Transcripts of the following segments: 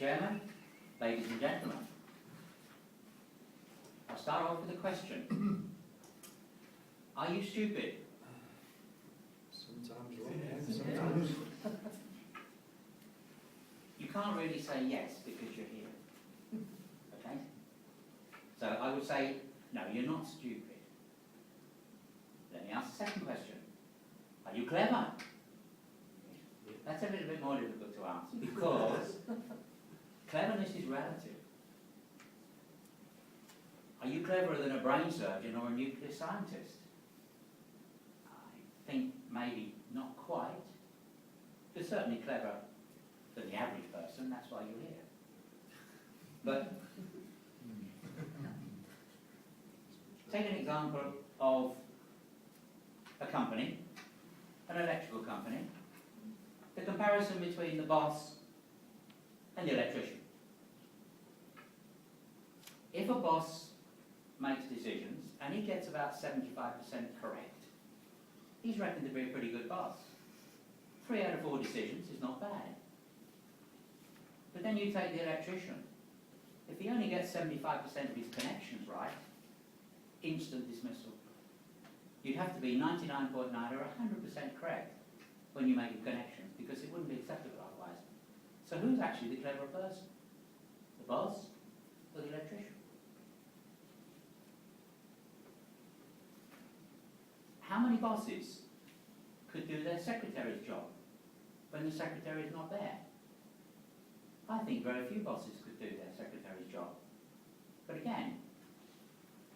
Chairman, ladies and gentlemen, I'll start off with a question. Are you stupid? Sometimes wrong, sometimes. You can't really say yes because you're here. Okay? So I would say, no, you're not stupid. Let me ask the second question. Are you clever? That's a little bit more difficult to answer because cleverness is relative. Are you cleverer than a brain surgeon or a nuclear scientist? I think maybe not quite. You're certainly cleverer than the average person, that's why you're here. But take an example of a company, an electrical company, the comparison between the boss and the electrician. If a boss makes decisions and he gets about 75% correct, he's reckoned to be a pretty good boss. 3 out of 4 decisions is not bad. But then you take the electrician. If he only gets 75% of his connections right, instant dismissal. You'd have to be 99.9 or 100% correct when you make a connection, because it wouldn't be acceptable otherwise. So who's actually the cleverer person? The boss or the electrician? How many bosses could do their secretary's job when the secretary is not there? I think very few bosses could do their secretary's job. But again,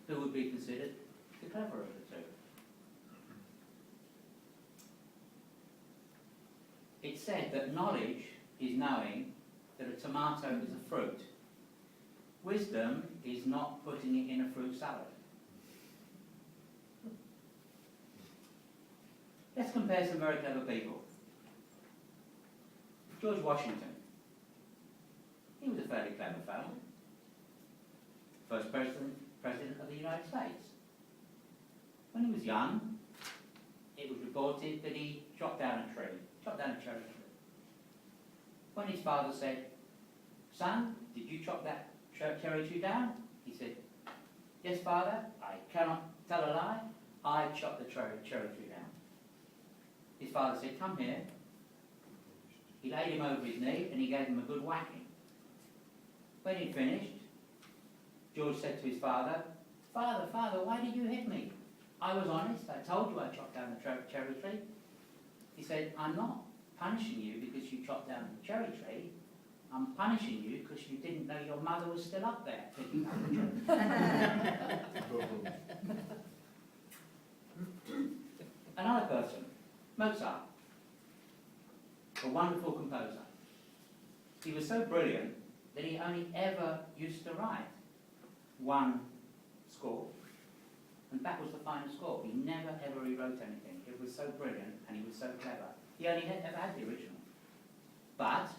who would be considered the cleverer of the two? It's said that knowledge is knowing that a tomato is a fruit. Wisdom is not putting it in a fruit salad. Let's compare some very clever people. George Washington. He was a fairly clever fellow. First president of the United States. When he was young, it was reported that he chopped down a cherry tree. When his father said, "Son, did you chop that cherry tree down?" he said, "Yes, father, I cannot tell a lie. I chopped the cherry tree down." His father said, "Come here." He laid him over his knee and he gave him a good whacking. When he'd finished, George said to his father, Father, why did you hit me? I was honest. I told you I chopped down the cherry tree." He said, "I'm not punishing you because you chopped down the cherry tree. I'm punishing you because you didn't know your mother was still up there picking up the tree." Another person, Mozart, a wonderful composer. He was so brilliant that he only ever used to write one score, and that was the final score. He never ever rewrote anything. It was so brilliant and he was so clever. He only ever had the original. But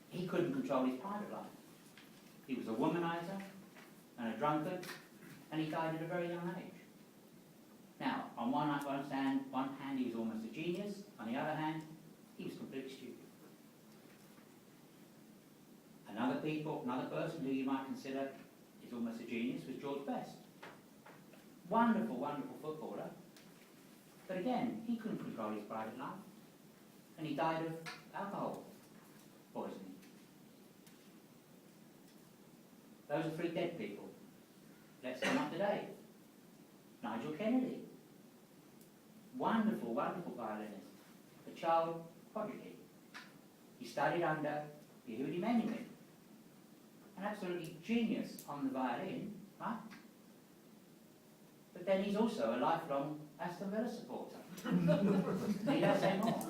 he couldn't control his private life. He was a womanizer and a drunkard, and he died at a very young age. Now, on one hand, he was almost a genius. On the other hand, he was completely stupid. Another person who you might consider is almost a genius was George Best. Wonderful, wonderful footballer. But again, he couldn't control his private life. And he died of alcohol poisoning. Those are 3 dead people. Let's come up to date. Nigel Kennedy. Wonderful, wonderful violinist. A child prodigy. He studied under Yehudi Menuhin. An absolutely genius on the violin, right? But then he's also a lifelong Aston Villa supporter. He does say more.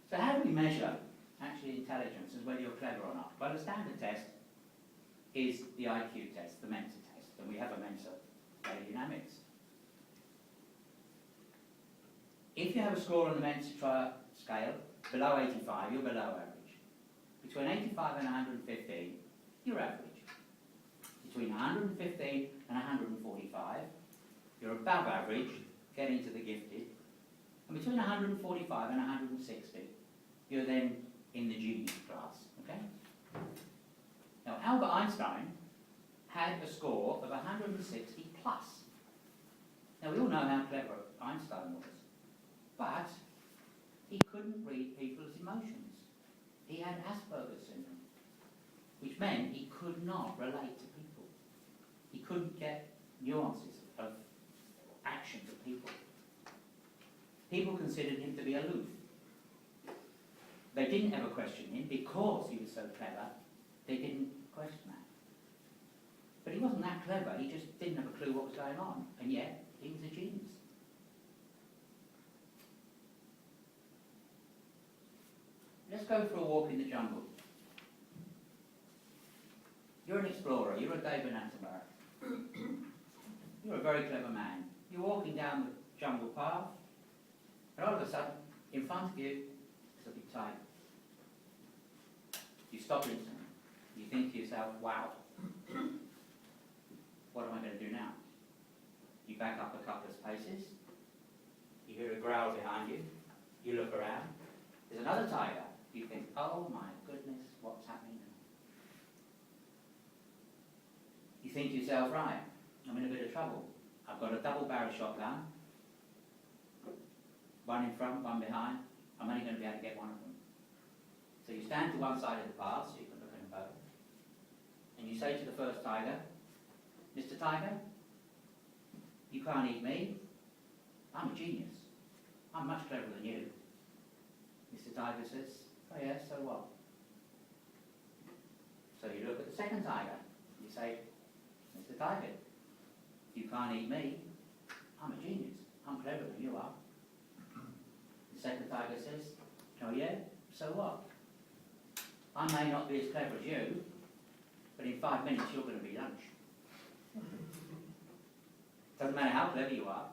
So how do we measure actually intelligence and whether you're clever or not? Well, the standard test is the IQ test, the Mensa test, and we have a Mensa scale of dynamics. If you have a score on the Mensa scale below 85, you're below average. Between 85 and 115, you're average. Between 115 and 145, you're above average, getting to the gifted. And between 145 and 160, you're then in the genius class, okay? Now, Albert Einstein had a score of 160 plus. Now, we all know how clever Einstein was, but he couldn't read people's emotions. He had Asperger's syndrome, which meant he could not relate to people. He couldn't get nuances of actions of people. People considered him to be aloof. They didn't ever question him because he was so clever. They didn't question that. But he wasn't that clever. He just didn't have a clue what was going on. And yet, he was a genius. Let's go for a walk in the jungle. You're an explorer. You're a David Attenborough. You're a very clever man. You're walking down the jungle path, and all of a sudden, in front of you, is a big tiger. You stop instantly. You think to yourself, wow, what am I going to do now? You back up a couple of spaces. You hear a growl behind you. You look around. There's another tiger. You think, oh my goodness, what's happening now? You think to yourself, right, I'm in a bit of trouble. I've got a double-barrel shotgun. One in front, one behind. I'm only going to be able to get one of them. So you stand to one side of the path so you can look at them both. And you say to the first tiger, Mr. Tiger, you can't eat me. I'm a genius. I'm much cleverer than you. Mr. Tiger says, oh yeah, so what? So you look at the second tiger. You say, Mr. Tiger, you can't eat me. I'm a genius. I'm cleverer than you are. The second tiger says, oh yeah, so what? I may not be as clever as you, but in 5 minutes you're going to be lunch. Doesn't matter how clever you are.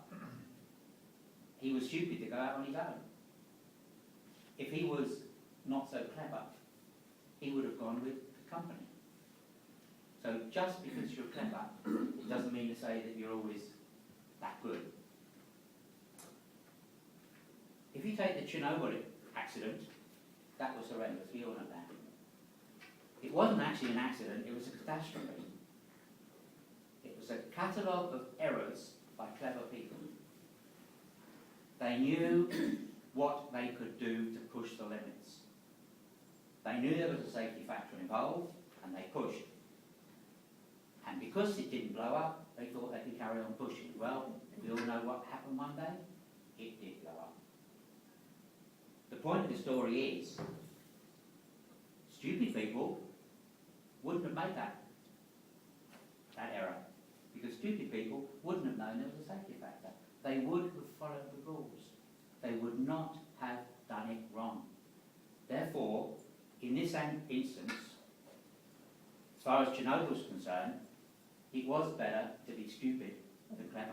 He was stupid to go out on his own. If he was not so clever, he would have gone with the company. So just because you're clever, it doesn't mean to say that you're always that good. If you take the Chernobyl accident, that was horrendous, we all know that. It wasn't actually an accident, it was a catastrophe. It was a catalogue of errors by clever people. They knew what they could do to push the limits. They knew there was a safety factor involved, and they pushed. And because it didn't blow up, they thought they could carry on pushing. Well, we all know what happened one day. It did blow up. The point of the story is, stupid people wouldn't have made that error. Because stupid people wouldn't have known there was a safety factor. They would have followed the rules. They would not have done it wrong. Therefore, in this instance, as far as Chernobyl is concerned, it was better to be stupid than clever.